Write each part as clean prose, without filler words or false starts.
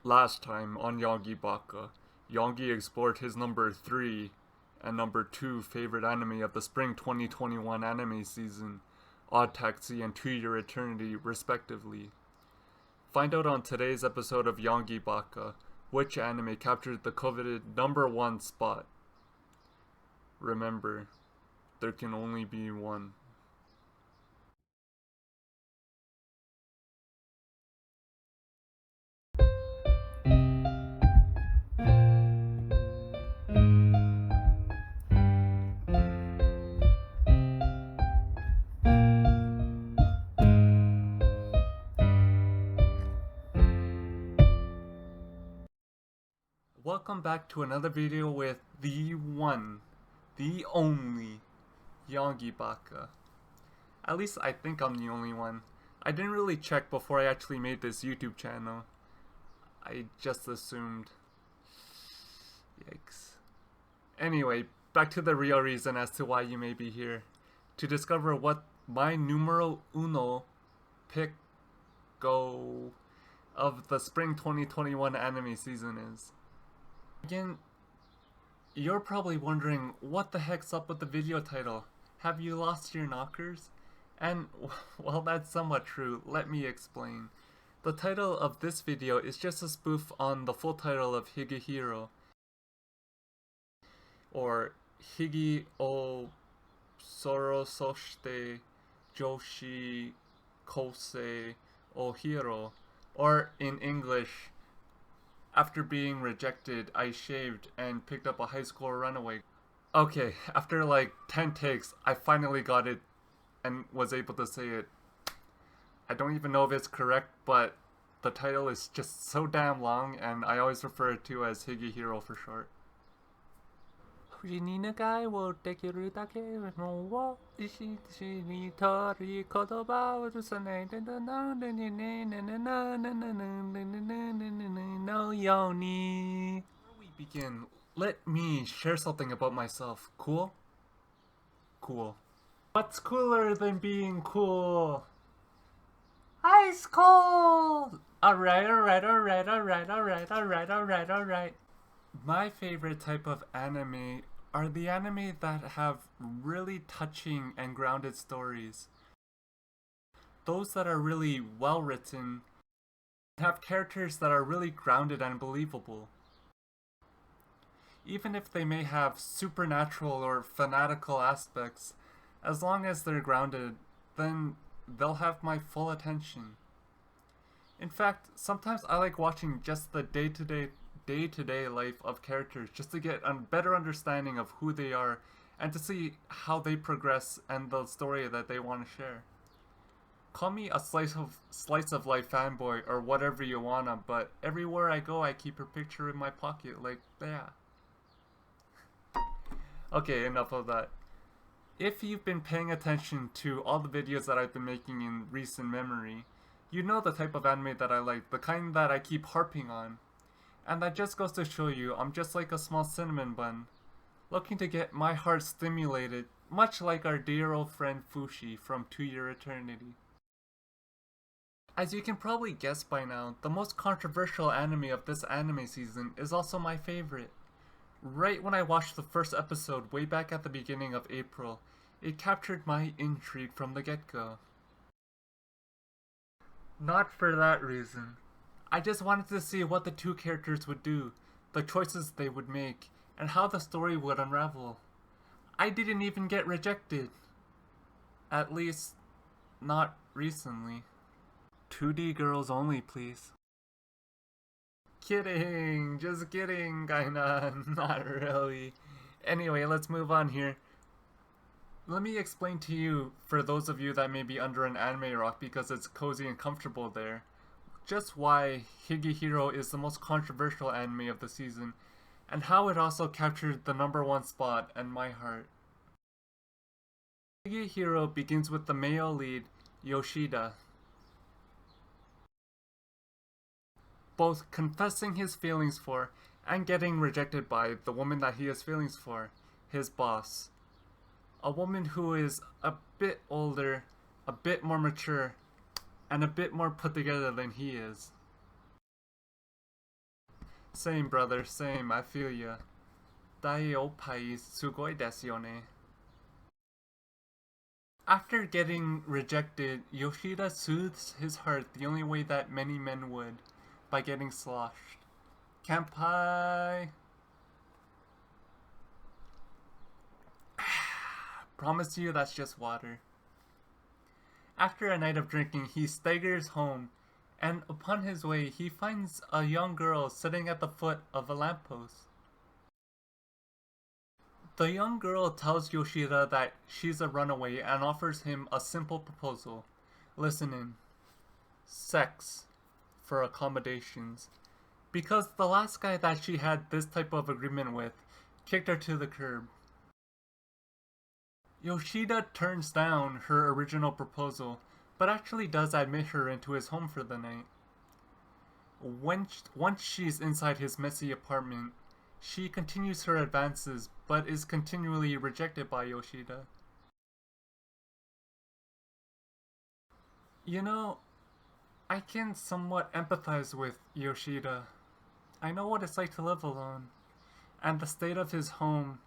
Last time on Yonggi-baka, Yonggi explored his number 3 and number 2 favorite anime of the spring 2021 anime season, Odd Taxi and To Your Eternity, respectively. Find out on today's episode of Yonggi-baka which anime captured the coveted number 1 spot. Remember, there can only be one. Welcome back to another video with the one, the only, Yonggi-baka. At least I think I'm the only one. I didn't really check before I actually made this YouTube channel. I just assumed. Yikes. Anyway, back to the real reason as to why you may be here. To discover what my numero uno pick go of the spring 2021 anime season is. Again, you're probably wondering what the heck's up with the video title. Have you lost your knockers? And, well, that's somewhat true. Let me explain. The title of this video is just a spoof on the full title of Higehiro, or Higi o Sorososhite Joshi Kosei o Hiro, or in English, after being rejected, I shaved and picked up a high school runaway. Okay, after like 10 takes, I finally got it and was able to say it. I don't even know if it's correct, but the title is just so damn long, and I always refer it to as Higehiro for short. Before we begin, let me share something about myself. Cool? Cool. What's cooler than being cool? Ice cold! Alright. My favorite type of anime are the anime that have really touching and grounded stories. Those that are really well written, have characters that are really grounded and believable. Even if they may have supernatural or fanatical aspects, as long as they're grounded, then they'll have my full attention. In fact, sometimes I like watching just the day-to-day life of characters just to get a better understanding of who they are and to see how they progress and the story that they want to share. Call me a slice of life fanboy or whatever you wanna, but everywhere I go I keep her picture in my pocket, like, yeah. Okay, enough of that. If you've been paying attention to all the videos that I've been making in recent memory, you know the type of anime that I like, the kind that I keep harping on. And that just goes to show you I'm just like a small cinnamon bun, looking to get my heart stimulated, much like our dear old friend Fushi from To Your Eternity. As you can probably guess by now, the most controversial anime of this anime season is also my favorite. Right when I watched the first episode way back at the beginning of April, it captured my intrigue from the get-go. Not for that reason. I just wanted to see what the two characters would do, the choices they would make, and how the story would unravel. I didn't even get rejected. At least, not recently. 2D girls only, please. Kidding, just kidding, kinda, not really. Anyway, let's move on here. Let me explain to you, for those of you that may be under an anime rock because it's cozy and comfortable there, just why Higehiro is the most controversial anime of the season, and how it also captured the number 1 spot in my heart. Higehiro begins with the male lead, Yoshida, both confessing his feelings for and getting rejected by the woman that he has feelings for, his boss. A woman who is a bit older, a bit more mature, and a bit more put together than he is. Same, brother, same. I feel ya. Dai oppai sugoi desu yo ne. After getting rejected, Yoshida soothes his heart the only way that many men would, by getting sloshed. Kanpai! Promise you that's just water. After a night of drinking, he staggers home, and upon his way, he finds a young girl sitting at the foot of a lamppost. The young girl tells Yoshida that she's a runaway and offers him a simple proposal. Listen in. Sex for accommodations. Because the last guy that she had this type of agreement with kicked her to the curb. Yoshida turns down her original proposal, but actually does admit her into his home for the night. Once she's inside his messy apartment, she continues her advances, but is continually rejected by Yoshida. You know, I can somewhat empathize with Yoshida. I know what it's like to live alone, and the state of his home,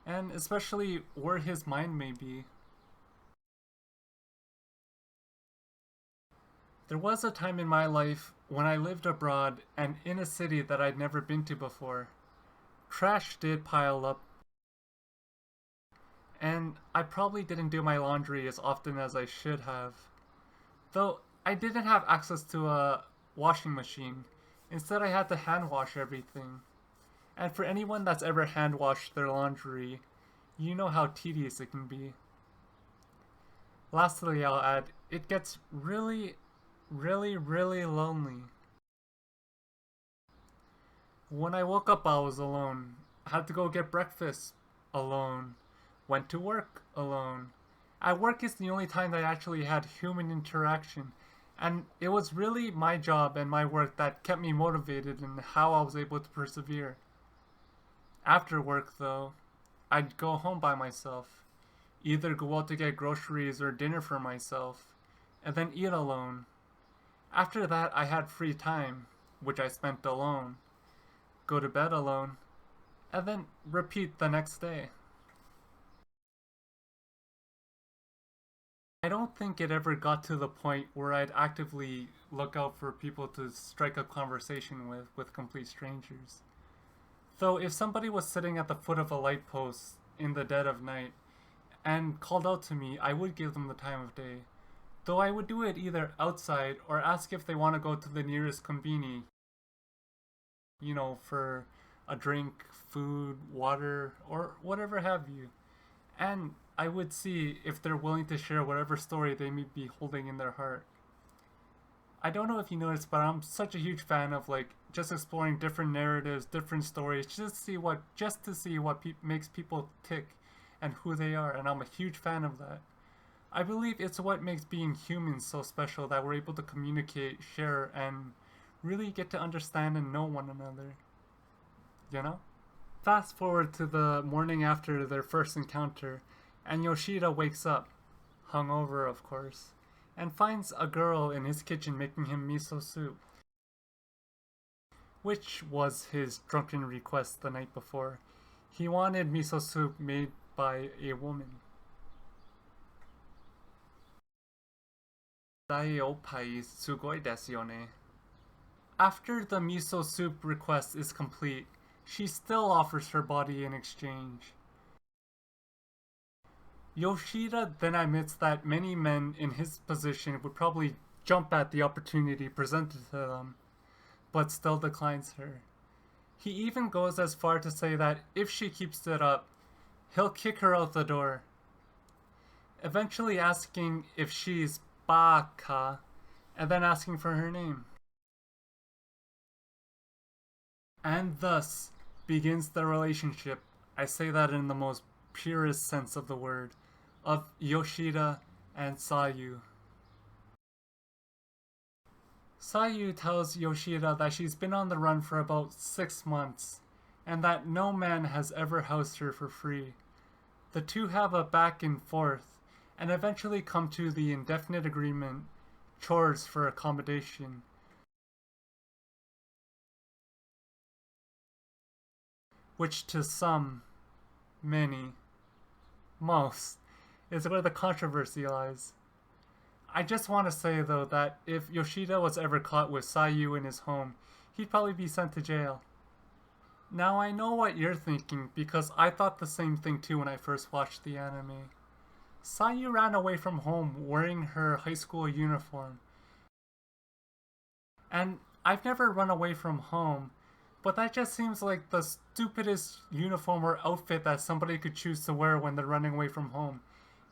and especially where his mind may be. There was a time in my life when I lived abroad and in a city that I'd never been to before. Trash did pile up, and I probably didn't do my laundry as often as I should have. Though I didn't have access to a washing machine. Instead, I had to hand wash everything. And for anyone that's ever hand washed their laundry, you know how tedious it can be. Lastly, I'll add, it gets really, really lonely. When I woke up, I was alone. I had to go get breakfast alone. Went to work alone. At work is the only time that I actually had human interaction. And it was really my job and my work that kept me motivated and how I was able to persevere. After work, though, I'd go home by myself. Either go out to get groceries or dinner for myself, and then eat alone. After that, I had free time, which I spent alone. Go to bed alone, and then repeat the next day. I don't think it ever got to the point where I'd actively look out for people to strike a conversation with complete strangers. Though if somebody was sitting at the foot of a light post in the dead of night and called out to me, I would give them the time of day. Though I would do it either outside or ask if they want to go to the nearest conveni, for a drink, food, water, or whatever have you. And I would see if they're willing to share whatever story they may be holding in their heart. I don't know if you noticed, but I'm such a huge fan of just exploring different narratives, different stories, just to see what makes people tick and who they are, and I'm a huge fan of that. I believe it's what makes being human so special, that we're able to communicate, share, and really get to understand and know one another. You know? Fast forward to the morning after their first encounter, and Yoshida wakes up, hungover of course, and finds a girl in his kitchen making him miso soup, which was his drunken request the night before. He wanted miso soup made by a woman. Dai oppai sugoi desu yo ne. After the miso soup request is complete, she still offers her body in exchange. Yoshida then admits that many men in his position would probably jump at the opportunity presented to them, but still declines her. He even goes as far to say that if she keeps it up, he'll kick her out the door, eventually asking if she's baka, and then asking for her name. And thus begins the relationship, I say that in the most purest sense of the word, of Yoshida and Sayu. Sayu tells Yoshida that she's been on the run for about 6 months, and that no man has ever housed her for free. The two have a back and forth, and eventually come to the indefinite agreement, chores for accommodation. which to some, many, most, is where the controversy lies. I just want to say though that if Yoshida was ever caught with Sayu in his home, he'd probably be sent to jail. Now I know what you're thinking because I thought the same thing too when I first watched the anime. Sayu ran away from home wearing her high school uniform. And I've never run away from home, but that just seems like the stupidest uniform or outfit that somebody could choose to wear when they're running away from home.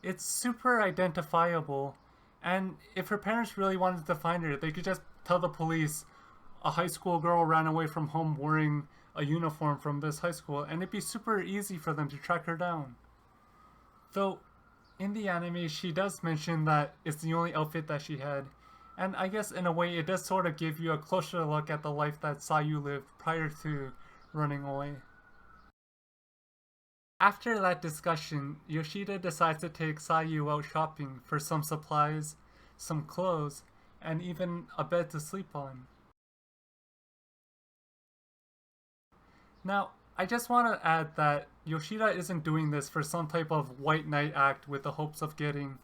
It's super identifiable, and if her parents really wanted to find her, they could just tell the police a high school girl ran away from home wearing a uniform from this high school, and it'd be super easy for them to track her down. Though, in the anime, she does mention that it's the only outfit that she had, and I guess in a way it does sort of give you a closer look at the life that Sayu lived prior to running away. After that discussion, Yoshida decides to take Sayu out shopping for some supplies, some clothes, and even a bed to sleep on. Now, I just want to add that Yoshida isn't doing this for some type of white knight act with the hopes of getting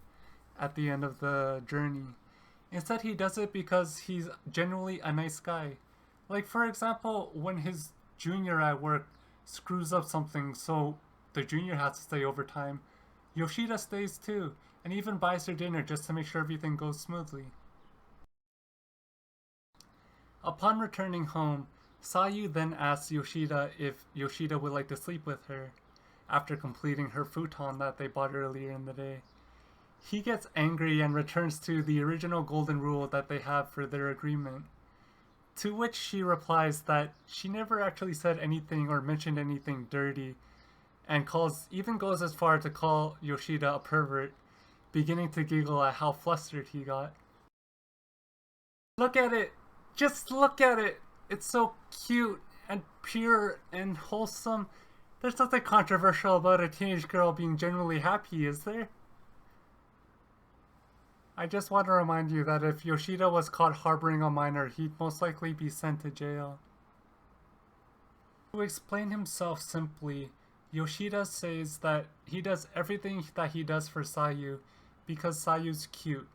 at the end of the journey. Instead, he does it because he's genuinely a nice guy. Like, for example, when his junior at work screws up something so the junior has to stay overtime, Yoshida stays too, and even buys her dinner just to make sure everything goes smoothly. Upon returning home, Sayu then asks Yoshida if Yoshida would like to sleep with her, after completing her futon that they bought earlier in the day. He gets angry and returns to the original golden rule that they have for their agreement, to which she replies that she never actually said anything or mentioned anything dirty, and even goes as far to call Yoshida a pervert, beginning to giggle at how flustered he got. Look at it! Just look at it! It's so cute and pure and wholesome. There's nothing controversial about a teenage girl being genuinely happy, is there? I just want to remind you that if Yoshida was caught harboring a minor, he'd most likely be sent to jail. To explain himself simply, Yoshida says that he does everything that he does for Sayu because Sayu's cute.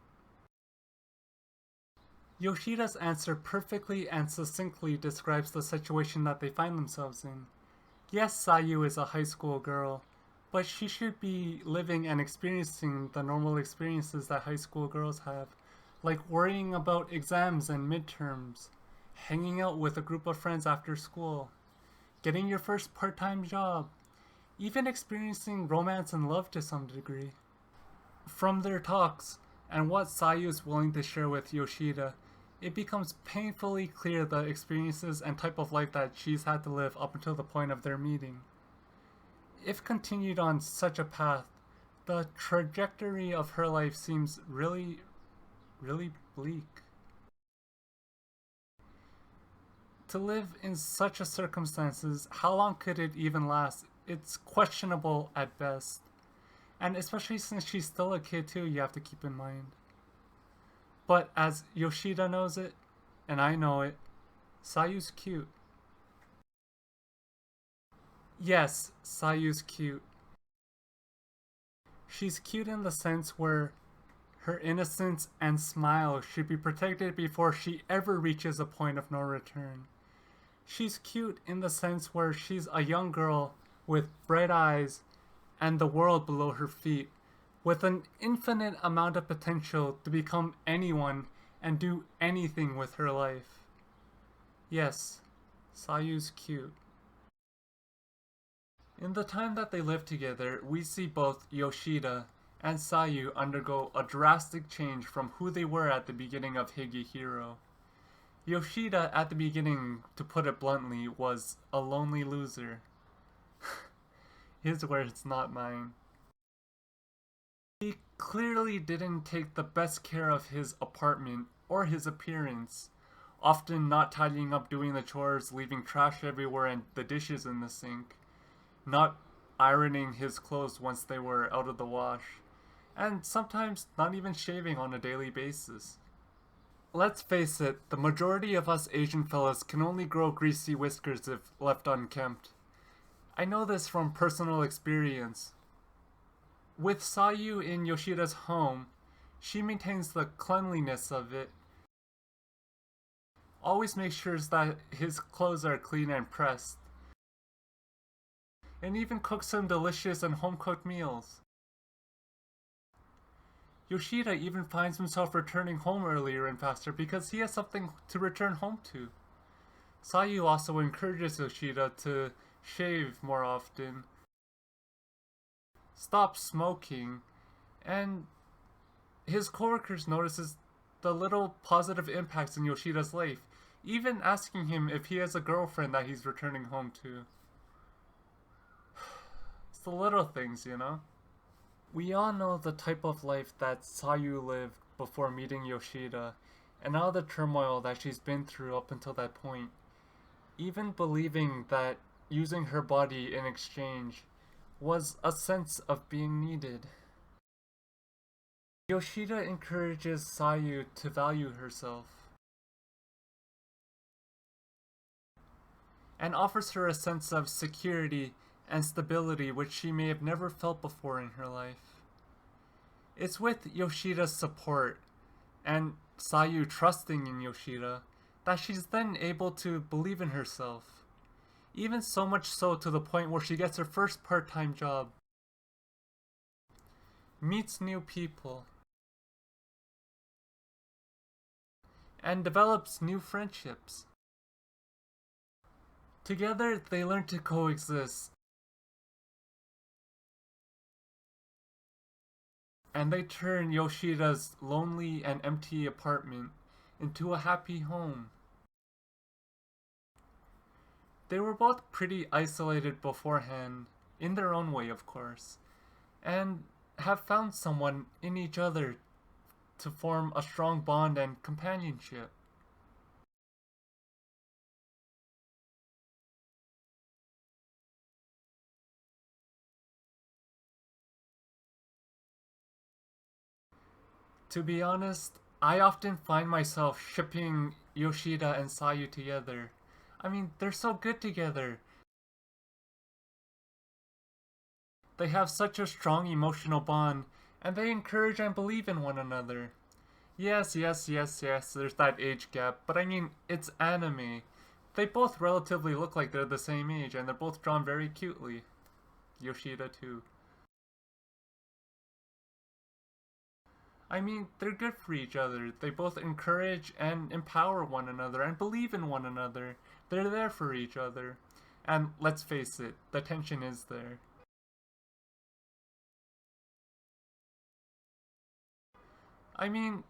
Yoshida's answer perfectly and succinctly describes the situation that they find themselves in. Yes, Sayu is a high school girl, but she should be living and experiencing the normal experiences that high school girls have, like worrying about exams and midterms, hanging out with a group of friends after school, getting your first part-time job, even experiencing romance and love to some degree. From their talks, and what Sayu is willing to share with Yoshida, it becomes painfully clear the experiences and type of life that she's had to live up until the point of their meeting. If continued on such a path, the trajectory of her life seems really, really bleak. To live in such a circumstances, how long could it even last? It's questionable at best. And especially since she's still a kid too, you have to keep in mind. But as Yoshida knows it, and I know it, Sayu's cute. Yes, Sayu's cute. She's cute in the sense where her innocence and smile should be protected before she ever reaches a point of no return. She's cute in the sense where she's a young girl with bright eyes and the world below her feet, with an infinite amount of potential to become anyone and do anything with her life. Yes, Sayu's cute. In the time that they live together, we see both Yoshida and Sayu undergo a drastic change from who they were at the beginning of Higehiro. Yoshida, at the beginning, to put it bluntly, was a lonely loser. His words, not mine. He clearly didn't take the best care of his apartment or his appearance, often not tidying up doing the chores, leaving trash everywhere and the dishes in the sink, not ironing his clothes once they were out of the wash, and sometimes not even shaving on a daily basis. Let's face it, the majority of us Asian fellas can only grow greasy whiskers if left unkempt. I know this from personal experience. With Sayu in Yoshida's home, she maintains the cleanliness of it, always makes sure that his clothes are clean and pressed, and even cooks him delicious and home-cooked meals. Yoshida even finds himself returning home earlier and faster because he has something to return home to. Sayu also encourages Yoshida to shave more often, stop smoking, and his coworkers notices the little positive impacts in Yoshida's life, even asking him if he has a girlfriend that he's returning home to. It's the little things, you know? We all know the type of life that Sayu lived before meeting Yoshida, and all the turmoil that she's been through up until that point. Even believing that using her body in exchange was a sense of being needed. Yoshida encourages Sayu to value herself, and offers her a sense of security and stability which she may have never felt before in her life. It's with Yoshida's support and Sayu trusting in Yoshida that she's then able to believe in herself. Even so much so to the point where she gets her first part-time job, meets new people, and develops new friendships. Together, they learn to coexist, and they turn Yoshida's lonely and empty apartment into a happy home. They were both pretty isolated beforehand, in their own way of course, and have found someone in each other to form a strong bond and companionship. To be honest, I often find myself shipping Yoshida and Sayu together. I mean, they're so good together. They have such a strong emotional bond, and they encourage and believe in one another. Yes, there's that age gap, but I mean, it's anime. They both relatively look like they're the same age, and they're both drawn very cutely. Yoshida too. I mean, they're good for each other. They both encourage and empower one another and believe in one another. They're there for each other. And let's face it, the tension is there. I mean,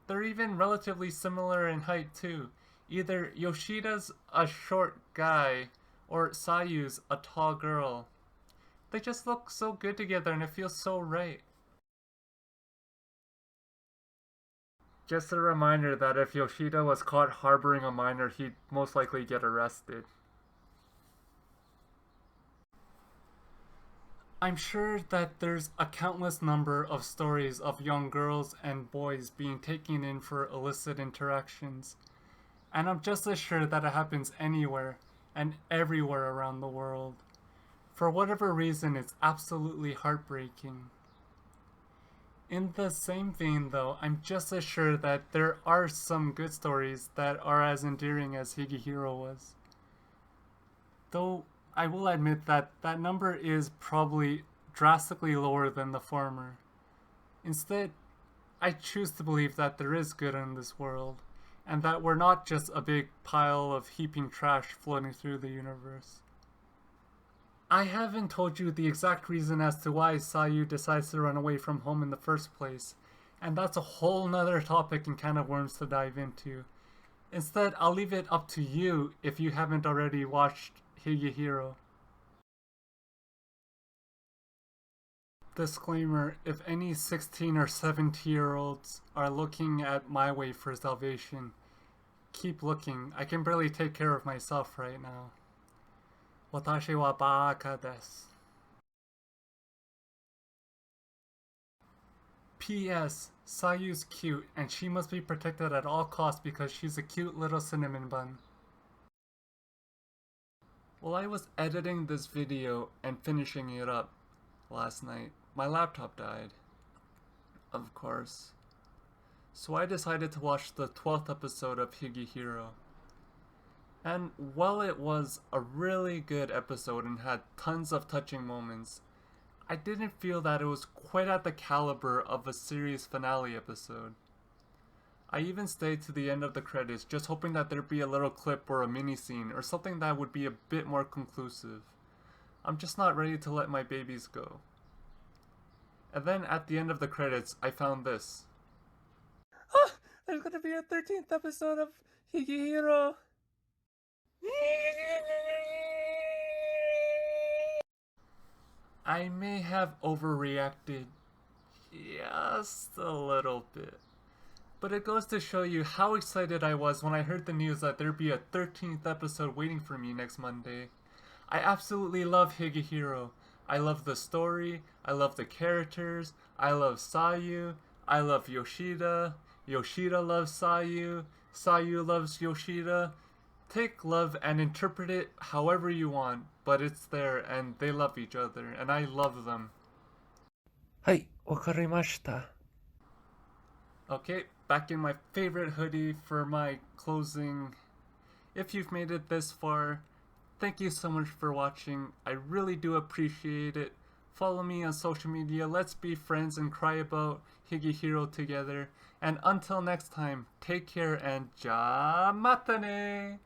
they're even relatively similar in height too. Either Yoshida's a short guy or Sayu's a tall girl. They just look so good together and it feels so right. Just a reminder that if Yoshida was caught harboring a minor, he'd most likely get arrested. I'm sure that there's a countless number of stories of young girls and boys being taken in for illicit interactions, and I'm just as sure that it happens anywhere and everywhere around the world. For whatever reason, it's absolutely heartbreaking. In the same vein, though, I'm just as sure that there are some good stories that are as endearing as Higehiro was. Though I will admit that that number is probably drastically lower than the former. Instead, I choose to believe that there is good in this world, and that we're not just a big pile of heaping trash floating through the universe. I haven't told you the exact reason as to why Sayu decides to run away from home in the first place, and that's a whole nother topic and can of worms to dive into. Instead, I'll leave it up to you if you haven't already watched Higehiro. Disclaimer, if any 16 or 17-year-olds are looking at my way for salvation, keep looking. I can barely take care of myself right now. Watashi wa baka desu. P.S. Sayu's cute, and she must be protected at all costs because she's a cute little cinnamon bun. Well, I was editing this video and finishing it up last night. My laptop died, of course. So I decided to watch the 12th episode of Higehiro. And while it was a really good episode and had tons of touching moments, I didn't feel that it was quite at the caliber of a series finale episode. I even stayed to the end of the credits just hoping that there'd be a little clip or a mini scene or something that would be a bit more conclusive. I'm just not ready to let my babies go. And then at the end of the credits, I found this. Ah! There's gonna be a 13th episode of Higehiro! I may have overreacted just a little bit. But it goes to show you how excited I was when I heard the news that there'd be a 13th episode waiting for me next Monday. I absolutely love Higehiro. I love the story, I love the characters, I love Sayu, I love Yoshida, Yoshida loves Sayu, Sayu loves Yoshida. Take love and interpret it however you want, but it's there and they love each other and I love them. はい、わかりました. Okay, back in my favorite hoodie for my closing. If you've made it this far, thank you so much for watching. I really do appreciate it. Follow me on social media. Let's be friends and cry about Higehiro together. And until next time, take care and ja mata ne!